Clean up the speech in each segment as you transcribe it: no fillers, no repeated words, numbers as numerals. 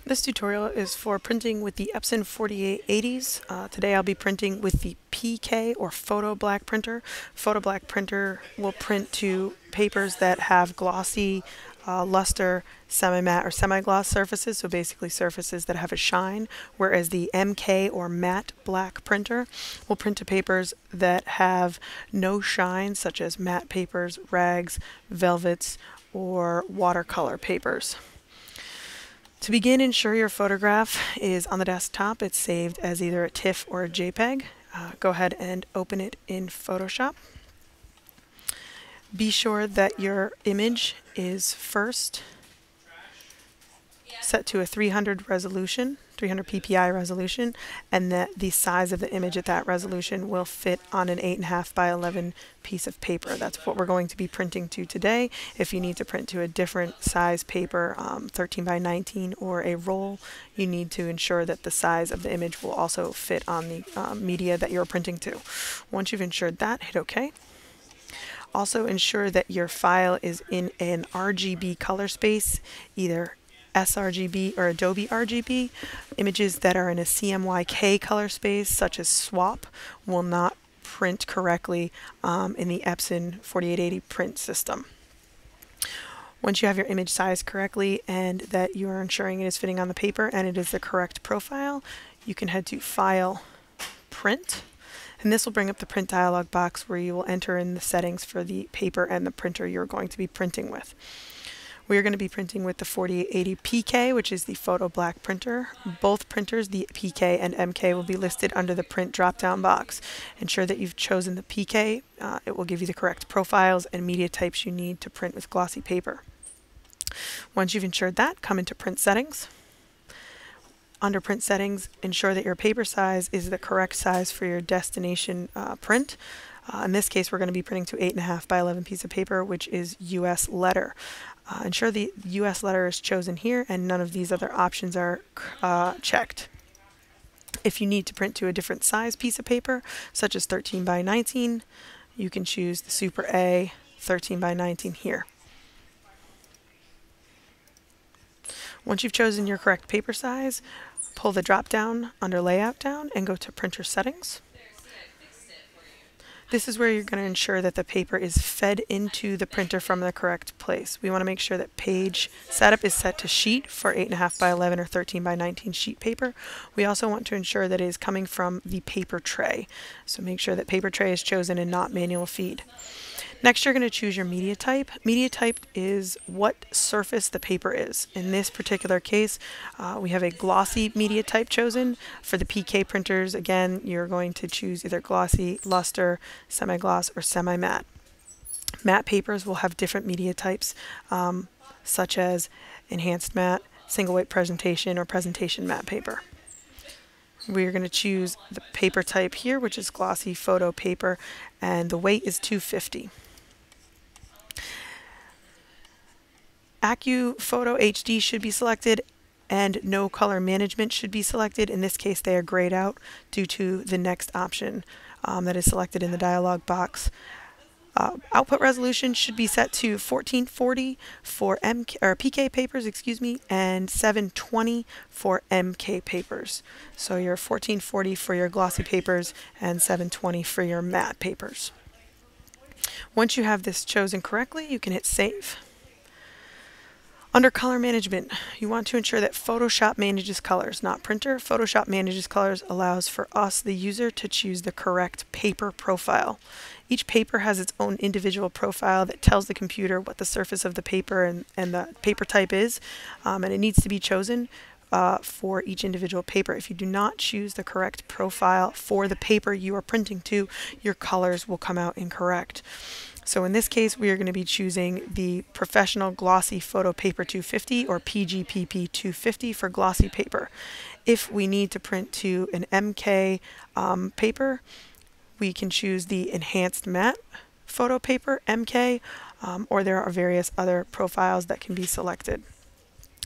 This tutorial is for printing with the Epson 4880s. Today I'll be printing with the PK or Photo Black printer. Photo Black printer will print to papers that have glossy, luster, semi-matte or semi-gloss surfaces, so basically surfaces that have a shine, whereas the MK or matte black printer will print to papers that have no shine, such as matte papers, rags, velvets, or watercolor papers. To begin, ensure your photograph is on the desktop. It's saved as either a TIFF or a JPEG. Go ahead and open it in Photoshop. Be sure that your image is first set to a 300 ppi resolution, and that the size of the image at that resolution will fit on an 8.5 by 11 piece of paper. That's what we're going to be printing to today. If you need to print to a different size paper, 13 by 19 or a roll, you need to ensure that the size of the image will also fit on the media that you're printing to. Once you've ensured that, hit OK. Also ensure that your file is in an RGB color space, either sRGB or Adobe RGB. Images that are in a CMYK color space, such as swap, will not print correctly in the Epson 4880 print system. Once you have your image sized correctly and that you are ensuring it is fitting on the paper and it is the correct profile, you can head to File, Print, and this will bring up the print dialog box where you will enter in the settings for the paper and the printer you're going to be printing with. We are going to be printing with the 4880 PK, which is the Photo Black printer. Both printers, the PK and MK, will be listed under the print drop-down box. Ensure that you've chosen the PK. It will give you the correct profiles and media types you need to print with glossy paper. Once you've ensured that, come into Print Settings. Under Print Settings, ensure that your paper size is the correct size for your destination print. In this case, we're going to be printing to 8.5 by 11 piece of paper, which is US letter. Ensure the US letter is chosen here and none of these other options are checked. If you need to print to a different size piece of paper, such as 13 by 19, you can choose the Super A 13 by 19 here. Once you've chosen your correct paper size, pull the drop down under Layout down and go to Printer Settings. This is where you're going to ensure that the paper is fed into the printer from the correct place. We want to make sure that page setup is set to sheet for 8.5 by 11 or 13 by 19 sheet paper. We also want to ensure that it is coming from the paper tray. So make sure that paper tray is chosen and not manual feed. Next, you're going to choose your media type. Media type is what surface the paper is. In this particular case, we have a glossy media type chosen. For the PK printers, again, you're going to choose either glossy, luster, semi-gloss, or semi-matte. Matte papers will have different media types, such as enhanced matte, single weight presentation, or presentation matte paper. We're going to choose the paper type here, which is glossy photo paper, and the weight is 250. AccuPhoto HD should be selected and no color management should be selected. In this case, they are grayed out due to the next option that is selected in the dialog box. Output resolution should be set to 1440 for PK papers, and 720 for MK papers. So your 1440 for your glossy papers and 720 for your matte papers. Once you have this chosen correctly, you can hit Save. Under color management, you want to ensure that Photoshop manages colors, not printer. Photoshop manages colors allows for us, the user, to choose the correct paper profile. Each paper has its own individual profile that tells the computer what the surface of the paper and the paper type is, and it needs to be chosen for each individual paper. If you do not choose the correct profile for the paper you are printing to, your colors will come out incorrect. So in this case, we are going to be choosing the Professional Glossy Photo Paper 250 or PGPP 250 for glossy paper. If we need to print to an MK paper, we can choose the Enhanced Matte Photo Paper MK, or there are various other profiles that can be selected.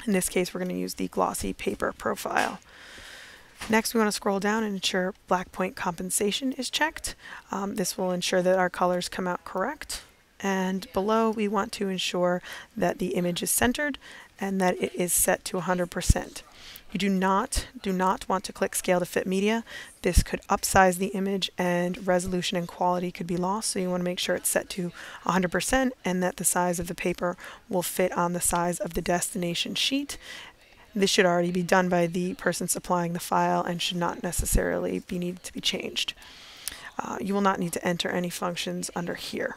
In this case, we're going to use the glossy paper profile. Next, we want to scroll down and ensure black point compensation is checked. This will ensure that our colors come out correct. And below, we want to ensure that the image is centered and that it is set to 100%. You do not want to click scale to fit media. This could upsize the image and resolution and quality could be lost, so you want to make sure it's set to 100% and that the size of the paper will fit on the size of the destination sheet. This should already be done by the person supplying the file and should not necessarily be needed to be changed. You will not need to enter any functions under here.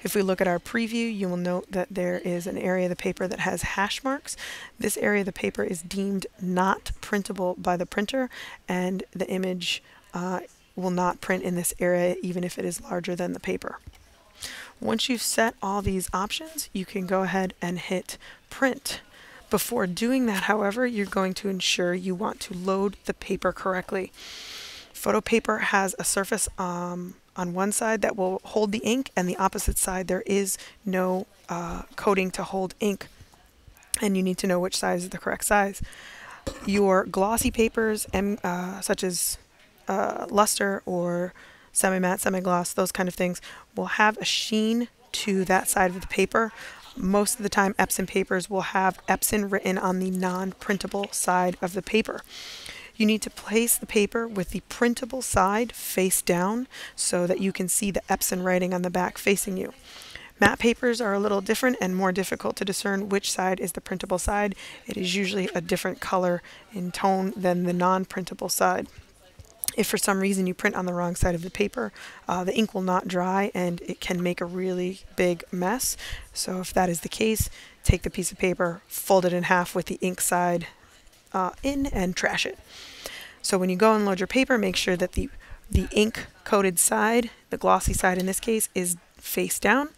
If we look at our preview, you will note that there is an area of the paper that has hash marks. This area of the paper is deemed not printable by the printer, and the image will not print in this area even if it is larger than the paper. Once you've set all these options, you can go ahead and hit print. Before doing that, however, you're going to ensure you want to load the paper correctly. Photo paper has a surface on one side that will hold the ink, and the opposite side there is no coating to hold ink, and you need to know which size is the correct size. Your glossy papers, such as luster or semi-matte, semi-gloss, those kind of things, will have a sheen to that side of the paper. Most of the time Epson papers will have Epson written on the non-printable side of the paper. You need to place the paper with the printable side face down so that you can see the Epson writing on the back facing you. Matte papers are a little different and more difficult to discern which side is the printable side. It is usually a different color in tone than the non-printable side. If for some reason you print on the wrong side of the paper, the ink will not dry and it can make a really big mess. So if that is the case, take the piece of paper, fold it in half with the ink side in, and trash it. So when you go and load your paper, make sure that the ink coated side, the glossy side in this case, is face down.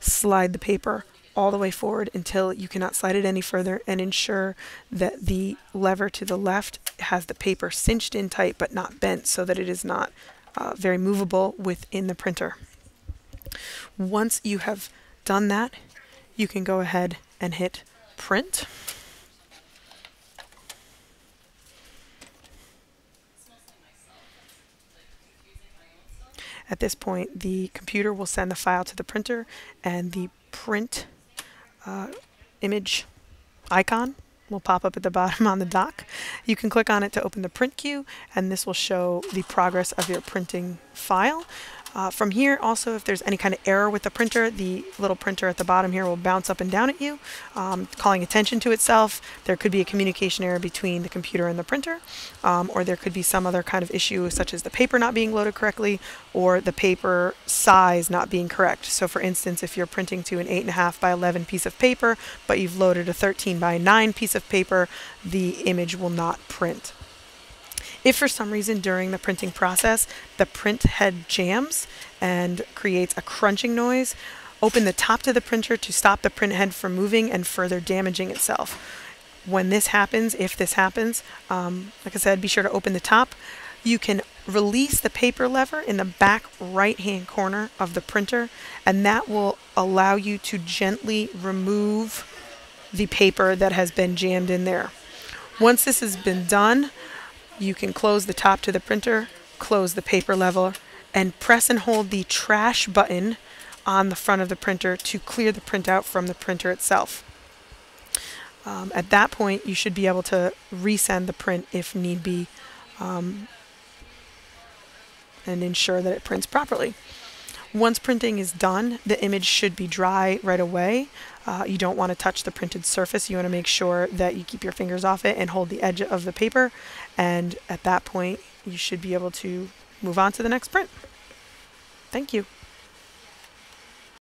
Slide the paper all the way forward until you cannot slide it any further, and ensure that the lever to the left has the paper cinched in tight but not bent, so that it is not very movable within the printer. Once you have done that, you can go ahead and hit print. At this point, the computer will send the file to the printer, and the print image icon will pop up at the bottom on the dock. You can click on it to open the print queue, and this will show the progress of your printing file. From here, also, if there's any kind of error with the printer, the little printer at the bottom here will bounce up and down at you, calling attention to itself. There could be a communication error between the computer and the printer, or there could be some other kind of issue, such as the paper not being loaded correctly, or the paper size not being correct. So for instance, if you're printing to an 8.5 by 11 piece of paper, but you've loaded a 13 by 9 piece of paper, the image will not print. If for some reason during the printing process the print head jams and creates a crunching noise, open the top to the printer to stop the print head from moving and further damaging itself. When this happens, if this happens, like I said, be sure to open the top. You can release the paper lever in the back right-hand corner of the printer, and that will allow you to gently remove the paper that has been jammed in there. Once this has been done, you can close the top to the printer, close the paper lever, and press and hold the trash button on the front of the printer to clear the printout from the printer itself. At that point, you should be able to resend the print if need be, and ensure that it prints properly. Once printing is done, the image should be dry right away. You don't want to touch the printed surface. You want to make sure that you keep your fingers off it and hold the edge of the paper. And at that point, you should be able to move on to the next print. Thank you.